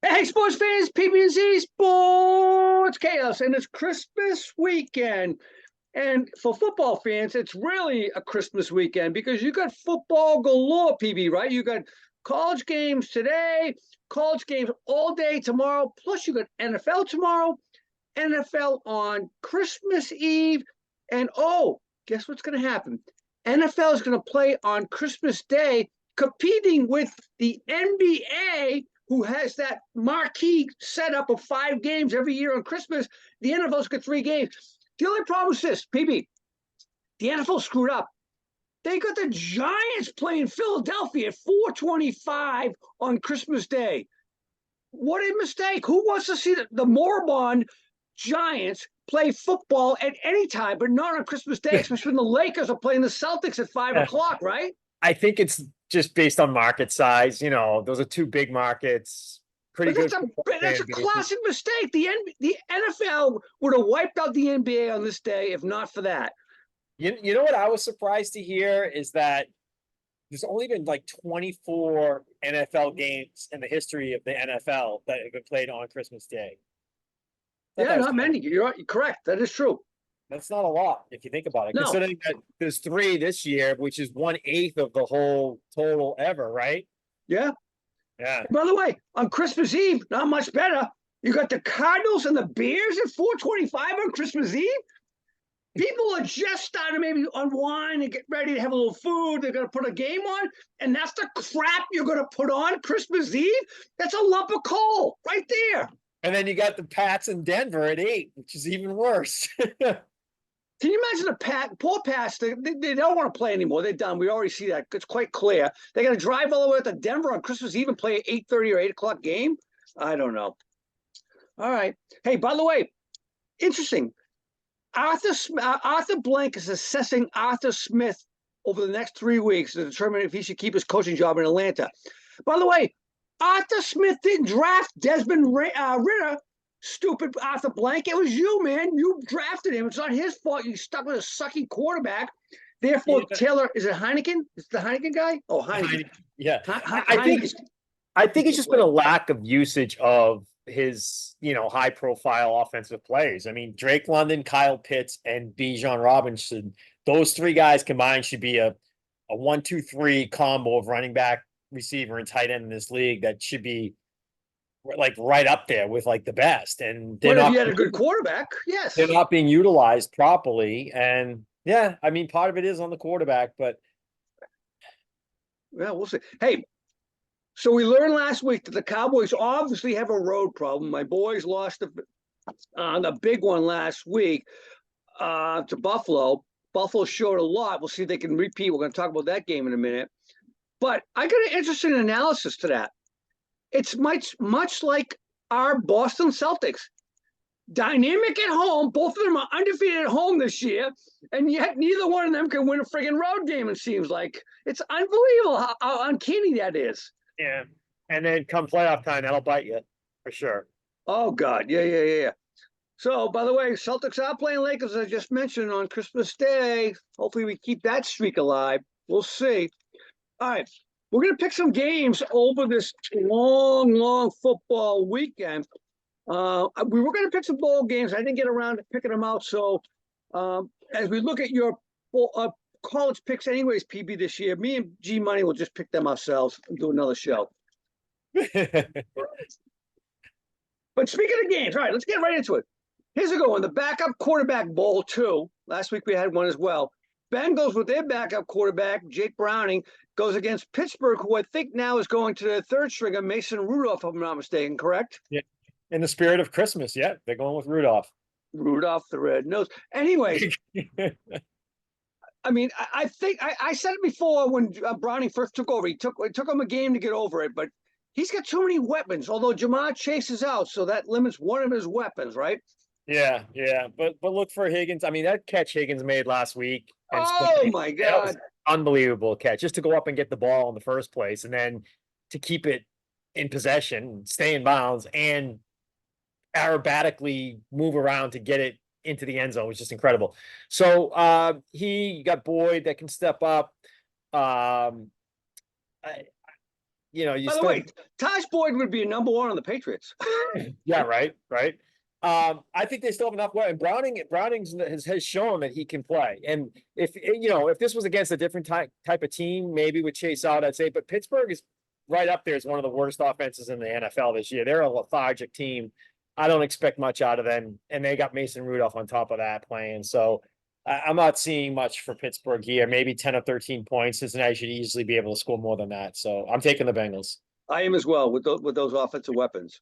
Hey, sports fans, PB&Z Sports Chaos, and it's Christmas weekend. And for football fans, it's really a Christmas weekend because you got football galore, PB, right? You got college games today, college games all day tomorrow, plus you got NFL tomorrow, NFL on Christmas Eve, and oh, guess what's going to happen? NFL is going to play on Christmas Day, competing with the NBA, who has that marquee setup of 5 games every year on Christmas. The NFL's got 3 games. The only problem is this, PB, the NFL screwed up. They got the Giants playing Philadelphia at 4:25 on Christmas Day. What a mistake. Who wants to see the moribund Giants play football at any time, but not on Christmas Day, especially when the Lakers are playing the Celtics at 5 o'clock, right? I think it's just based on market size. Those are two big markets. Pretty But good. that's a classic mistake. The NFL would have wiped out the NBA on this day if not for that. You know what I was surprised to hear is that there's only been like 24 NFL games in the history of the NFL that have been played on Christmas Day. Yeah, not many. You're correct. That is true. That's not a lot if you think about it. No. Considering that there's 3 this year, which is 1/8 of the whole total ever, right? Yeah. Yeah. By the way, on Christmas Eve, not much better. You got the Cardinals and the Bears at 4:25 on Christmas Eve. People are just starting maybe unwind and get ready to have a little food. They're going to put a game on, and that's the crap you're going to put on Christmas Eve? That's a lump of coal right there. And then you got the Pats in Denver at 8, which is even worse. Can you imagine poor Pats? They don't want to play anymore. They're done. We already see that. It's quite clear. They're going to drive all the way to Denver on Christmas Eve and play an 8:30 or 8 o'clock game? I don't know. All right. Hey, by the way, interesting. Arthur Blank is assessing Arthur Smith over the next 3 weeks to determine if he should keep his coaching job in Atlanta. By the way, Arthur Smith didn't draft Desmond Ritter. Stupid Arthur Blank. It was you, man. You drafted him. It's not his fault. You stuck with a sucky quarterback. Therefore, yeah. Taylor, is it Heineken? Is the Heineken guy? Oh, Heineken. Yeah. I think it's just been a lack of usage of his, high profile offensive players. I mean, Drake London, Kyle Pitts, and Bijan Robinson, those 3 guys combined should be a 1-2-3 combo of running back, receiver, and tight end in this league that should be like right up there with like the best. And if you had a good quarterback, yes. They're not being utilized properly. And yeah, I mean, part of it is on the quarterback, but yeah, we'll see. Hey, so we learned last week that the Cowboys obviously have a road problem. My boys lost the big one last week to Buffalo. Buffalo showed a lot. We'll see if they can repeat. We're going to talk about that game in a minute. But I got an interesting analysis to that. It's much like our Boston Celtics. Dynamic at home. Both of them are undefeated at home this year, and yet neither one of them can win a friggin' road game, it seems like. It's unbelievable how uncanny that is. Yeah. And then come playoff time, that'll bite you for sure. Oh, God. Yeah. So, by the way, Celtics are playing Lakers, as I just mentioned, on Christmas Day. Hopefully we keep that streak alive. We'll see. All right. We're going to pick some games over this long football weekend. We were going to pick some bowl games. I didn't get around to picking them out. So as we look at your college picks anyways, PB, this year, me and G Money will just pick them ourselves and do another show. But speaking of games, all right, let's get right into it. Here's a good one. The backup quarterback bowl 2. Last week we had one as well. Bengals with their backup quarterback, Jake Browning, goes against Pittsburgh, who I think now is going to their third stringer, Mason Rudolph, if I'm not mistaken, correct? Yeah. In the spirit of Christmas, yeah. They're going with Rudolph. Rudolph the red-nosed. Anyways, I mean, I think I said it before when Browning first took over. It took him a game to get over it, but he's got too many weapons, although Jamar chases out, so that limits one of his weapons, right? Yeah. But look for Higgins. I mean, that catch Higgins made last week. Oh, my God. That was an unbelievable catch. Just to go up and get the ball in the first place, and then to keep it in possession, stay in bounds, and aerobatically move around to get it into the end zone was just incredible. So he got Boyd that can step up. you By the still way, Taj Boyd would be number one on the Patriots. yeah, right, right. I think they still have enough. And Browning's has shown that he can play. And if this was against a different type of team, maybe with Chase out, I'd say. But Pittsburgh is right up there as one of the worst offenses in the NFL this year. They're a lethargic team. I don't expect much out of them, and they got Mason Rudolph on top of that playing. So I'm not seeing much for Pittsburgh here. Maybe 10 or 13 points. Cincinnati should easily be able to score more than that. So I'm taking the Bengals. I am as well with those offensive weapons.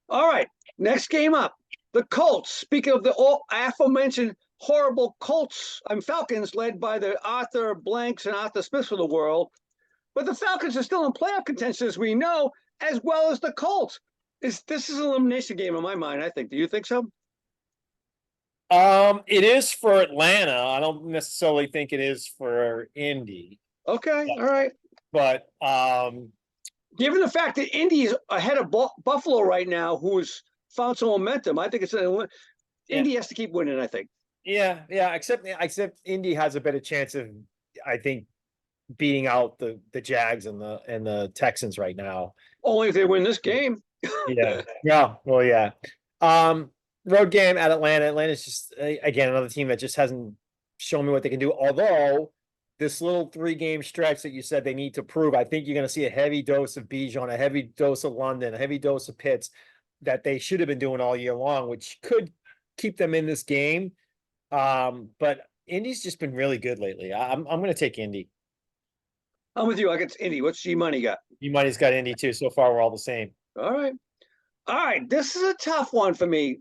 All right, next game up, the Colts. Speaking of the aforementioned horrible Falcons, led by the Arthur Blanks and Arthur Smiths of the world. But the Falcons are still in playoff contention, as we know, as well as the Colts. This is an elimination game in my mind, I think. Do you think so? It is for Atlanta. I don't necessarily think it is for Indy. Okay, all right. But given the fact that Indy is ahead of Buffalo right now, who has found some momentum, I think Indy has to keep winning, I think. Yeah, except Indy has a better chance of, I think, beating out the Jags and the Texans right now. Only if they win this game. Yeah. Well, yeah. Road game at Atlanta. Atlanta's just again another team that just hasn't shown me what they can do. Although this little 3-game stretch that you said they need to prove, I think you're going to see a heavy dose of Bijan, a heavy dose of London, a heavy dose of Pitts that they should have been doing all year long, which could keep them in this game. But Indy's just been really good lately. I'm going to take Indy. I'm with you. I got Indy. What's G Money got? G Money's got Indy too. So far, we're all the same. All right. This is a tough one for me.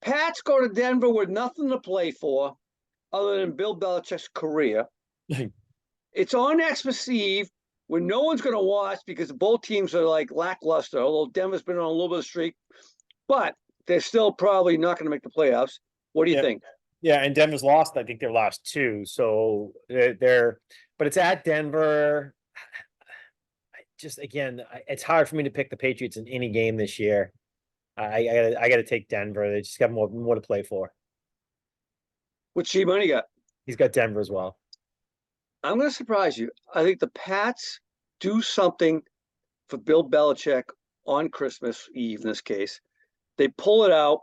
Pats go to Denver with nothing to play for other than Bill Belichick's career. It's on Xmas Eve when no one's going to watch because both teams are like lackluster, although Denver's been on a little bit of streak. But they're still probably not going to make the playoffs. What do you think? Yeah, and Denver's lost, I think, their last 2. So but it's at Denver. Just again, it's hard for me to pick the Patriots in any game this year. I gotta take Denver. They just got more to play for. What's G Money got? He's got Denver as well. I'm going to surprise you. I think the Pats do something for Bill Belichick on Christmas Eve, in this case. They pull it out.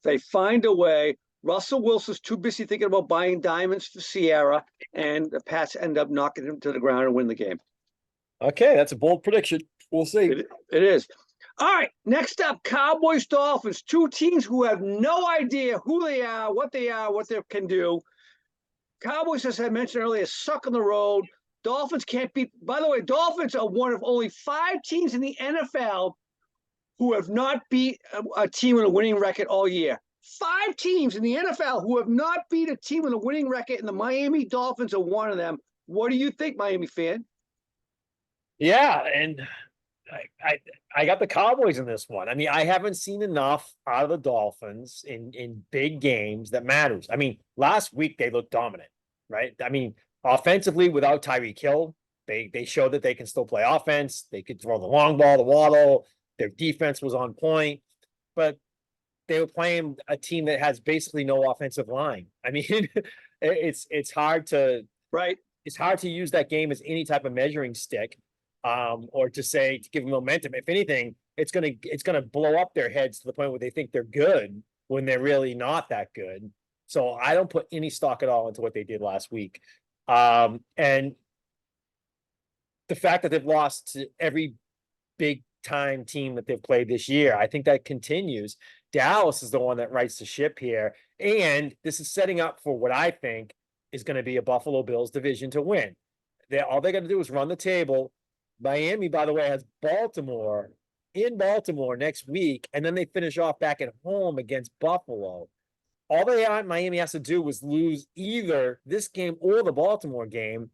They find a way. Russell Wilson's too busy thinking about buying diamonds for Sierra, and the Pats end up knocking him to the ground and win the game. Okay, that's a bold prediction. We'll see. It is. All right, next up, Cowboys, Dolphins, 2 teams who have no idea who they are, what they can do. Cowboys, as I mentioned earlier, suck on the road. Dolphins can't beat. By the way, Dolphins are one of only 5 teams in the NFL who have not beat a team with a winning record all year. 5 teams in the NFL who have not beat a team with a winning record, and the Miami Dolphins are one of them. What do you think, Miami fan? Yeah, and I got the Cowboys in this one. I mean, I haven't seen enough out of the Dolphins in big games that matters. I mean, last week they looked dominant, right? I mean, offensively without Tyreek Hill, they showed that they can still play offense. They could throw the long ball, the waddle. Their defense was on point, but they were playing a team that has basically no offensive line. I mean, it's hard to It's hard to use that game as any type of measuring stick. Or to give them momentum. If anything, it's gonna blow up their heads to the point where they think they're good when they're really not that good. So I don't put any stock at all into what they did last week. And the fact that they've lost to every big time team that they've played this year, I think that continues. Dallas is the one that rights the ship here. And this is setting up for what I think is going to be a Buffalo Bills division to win. All they got to do is run the table. Miami, by the way, has Baltimore in Baltimore next week, and then they finish off back at home against Buffalo. All Miami has to do was lose either this game or the Baltimore game,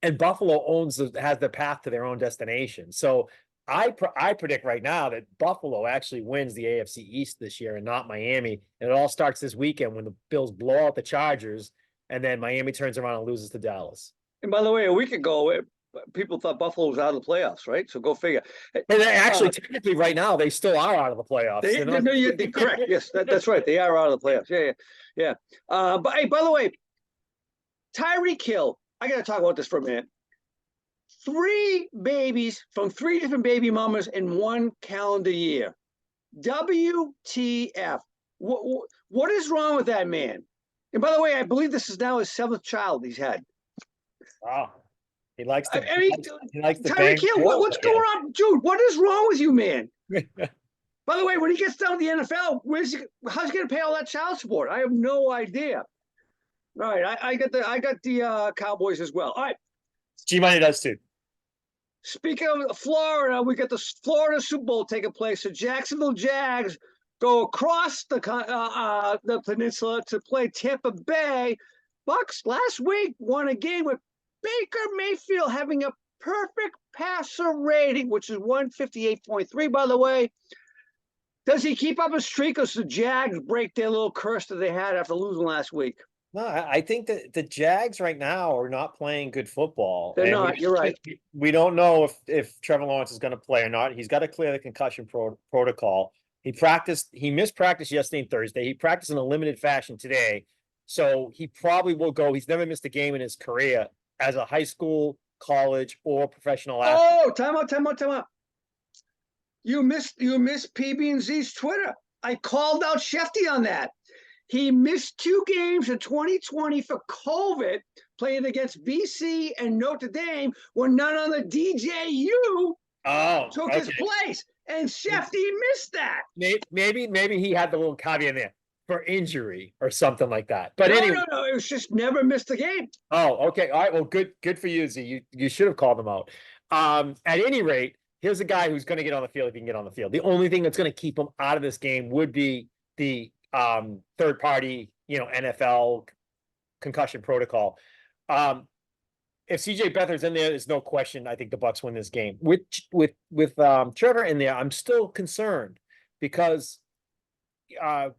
and Buffalo has the path to their own destination. So I predict right now that Buffalo actually wins the AFC East this year and not Miami. And it all starts this weekend when the Bills blow out the Chargers, and then Miami turns around and loses to Dallas. And by the way, a week ago, people thought Buffalo was out of the playoffs, right? So go figure. And actually, technically, right now, they still are out of the playoffs. They're correct. Yes, that's right. They are out of the playoffs. Yeah. But hey, by the way, Tyreek Hill, I got to talk about this for a minute. 3 babies from 3 different baby mamas in 1 calendar year. WTF? What is wrong with that man? And by the way, I believe this is now his 7th child he's had. Wow. He likes to I mean, he likes to Tyreek bang. Hill, what's going on, dude? What is wrong with you, man? By the way, when he gets down to the NFL, how's he going to pay all that child support? I have no idea. All right, I got the Cowboys as well. All right. G-Money does too. Speaking of Florida, we got the Florida Super Bowl taking place. The Jacksonville Jags go across the peninsula to play Tampa Bay. Bucks last week won a game with Baker Mayfield having a perfect passer rating, which is 158.3, by the way. Does he keep up a streak, or does the Jags break their little curse that they had after losing last week? No, I think that the Jags right now are not playing good football. They're not. You're right. We don't know if Trevor Lawrence is going to play or not. He's got to clear the concussion protocol. He missed practice yesterday and Thursday. He practiced in a limited fashion today. So he probably will go. He's never missed a game in his career as a high school, college, or professional athlete. Oh, time out. You missed PB&Z's Twitter. I called out Shefty on that. He missed 2 games in 2020 for COVID, playing against BC and Notre Dame, when none other DJU took his place. And Shefty missed that. Maybe he had the little caveat there for injury or something like that. But no, it was just never missed a game. Oh, okay. All right. Well, good for you, Z. You should have called him out. At any rate, here's a guy who's going to get on the field if he can get on the field. The only thing that's going to keep him out of this game would be the third party, NFL concussion protocol. If CJ Beathard's in there, there's no question. I think the Bucks win this game. With Trevor in there, I'm still concerned because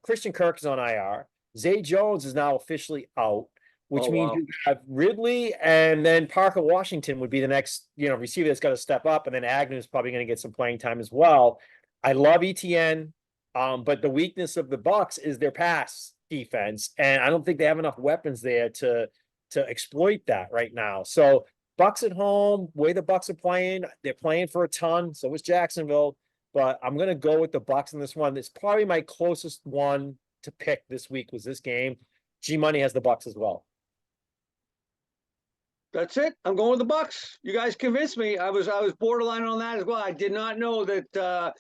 Christian Kirk is on IR. Zay Jones is now officially out, which means you have Ridley, and then Parker Washington would be the next, receiver that's got to step up, and then Agnew is probably going to get some playing time as well. I love ETN, but the weakness of the Bucks is their pass defense, and I don't think they have enough weapons there to exploit that right now. So Bucks at home, way the Bucks are playing, they're playing for a ton. So is Jacksonville, but I'm going to go with the Bucks in this one. It's probably my closest one to pick this week was this game. G-Money has the Bucks as well. That's it. I'm going with the Bucks. You guys convinced me. I was borderline on that as well. I did not know that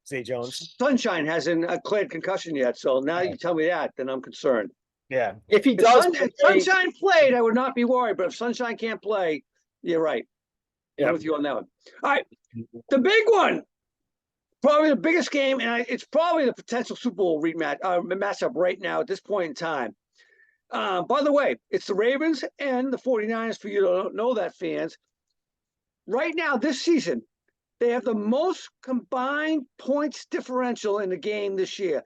Zay Jones. Sunshine hasn't cleared concussion yet. So now you tell me that, then I'm concerned. Yeah. If he does if Sunshine played, I would not be worried. But if Sunshine can't play, you're right. I'm with you on that one. All right. The big one. Probably the biggest game, and it's probably the potential Super Bowl matchup right now at this point in time. By the way, it's the Ravens and the 49ers, for you to know that, fans. Right now, this season, they have the most combined points differential in the game this year.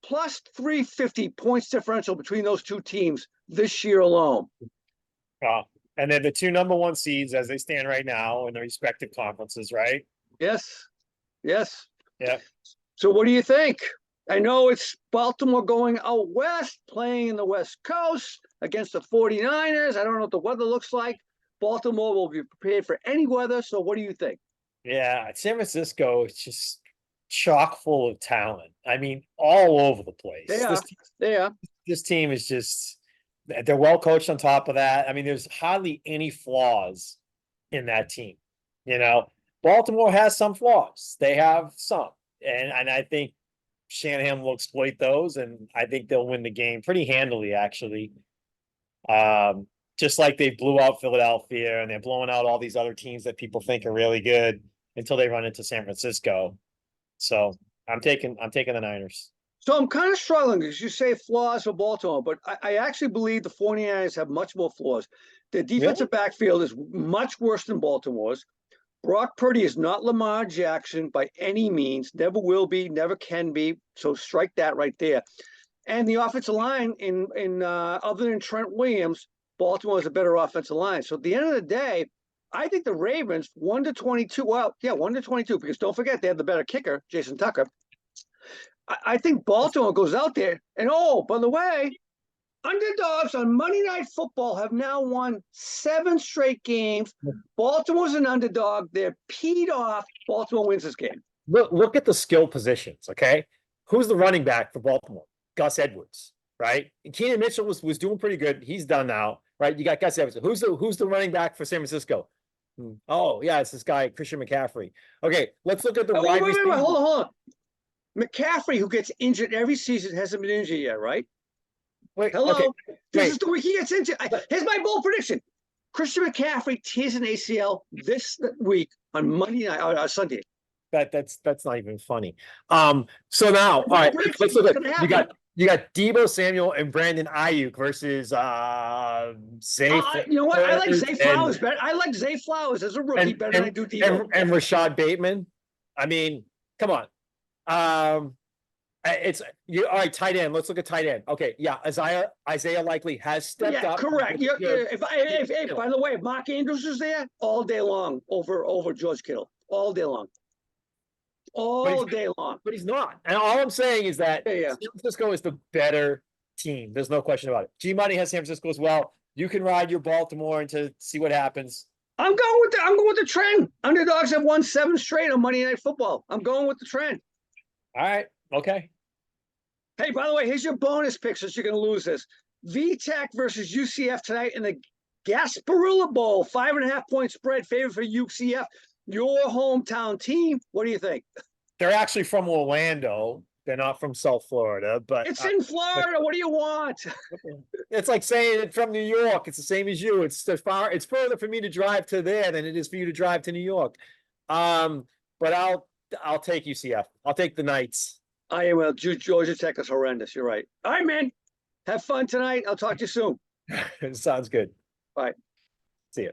Plus 350 points differential between those two teams this year alone. And they're the 2 number 1 seeds as they stand right now in their respective conferences, right? Yes. Yeah. So what do you think? I know it's Baltimore going out west, playing in the West Coast against the 49ers. I don't know what the weather looks like. Baltimore will be prepared for any weather. So what do you think? Yeah, San Francisco is just chock full of talent. I mean, all over the place. They are. This team is just, they're well coached on top of that. I mean, there's hardly any flaws in that team. Baltimore has some flaws. They have some. And I think Shanahan will exploit those, and I think they'll win the game pretty handily, actually. Just like they blew out Philadelphia, and they're blowing out all these other teams that people think are really good until they run into San Francisco. So I'm taking the Niners. So I'm kind of struggling because you say flaws for Baltimore, but I actually believe the 49ers have much more flaws. Their defensive backfield is much worse than Baltimore's. Brock Purdy is not Lamar Jackson by any means, never will be, never can be. So strike that right there. And the offensive line, other than Trent Williams, Baltimore is a better offensive line. So at the end of the day, I think the Ravens 1-22. Well, yeah, 1-22, because don't forget they have the better kicker, Jason Tucker. I think Baltimore goes out there, and by the way, underdogs on Monday Night Football have now won 7 straight games. Baltimore's an underdog. They're peed off. Baltimore wins this game. Look at the skill positions, okay? Who's the running back for Baltimore? Gus Edwards, right? And Keenan Mitchell was doing pretty good. He's done now, right? You got Gus Edwards. Who's the running back for San Francisco? Oh, yeah, it's this guy, Christian McCaffrey. Okay, let's look at the wide wait, hold on. McCaffrey, who gets injured every season, hasn't been injured yet, right? Wait, Hello. okay, This is the week he gets injured. Here's my bold prediction. Christian McCaffrey tears an ACL this week on Monday night or Sunday. That's not even funny. So now, all right, let's look at you got Deebo Samuel and Brandon Ayuk versus Zay. You know what? I like Zay Flowers better. I like Zay Flowers as a rookie better than I do Deebo. And Rashad Bateman. I mean, come on. It's you. All right, tight end. Let's look at tight end. Okay, yeah, Isaiah likely has stepped up. Correct. If by the way, if Mark Andrews is there all day long over George Kittle, all day long. All day long. But he's not. And all I'm saying is that San Francisco is the better team. There's no question about it. G-Money has San Francisco as well. You can ride your Baltimore and to see what happens. I'm going with the trend. Underdogs have won 7 straight on Monday Night Football. I'm going with the trend. All right. Okay. Hey, by the way, here's your bonus pick since you're going to lose this. VTech versus UCF tonight in the Gasparilla Bowl. 5.5 point spread favorite for UCF. Your hometown team. What do you think? They're actually from Orlando. They're not from South Florida, but it's in Florida. What do you want? It's like saying it from New York. It's the same as you. It's further for me to drive to there than it is for you to drive to New York. But I'll take UCF. I'll take the Knights. I am. Well, Georgia Tech is horrendous. You're right. All right, man. Have fun tonight. I'll talk to you soon. Sounds good. Bye. See you.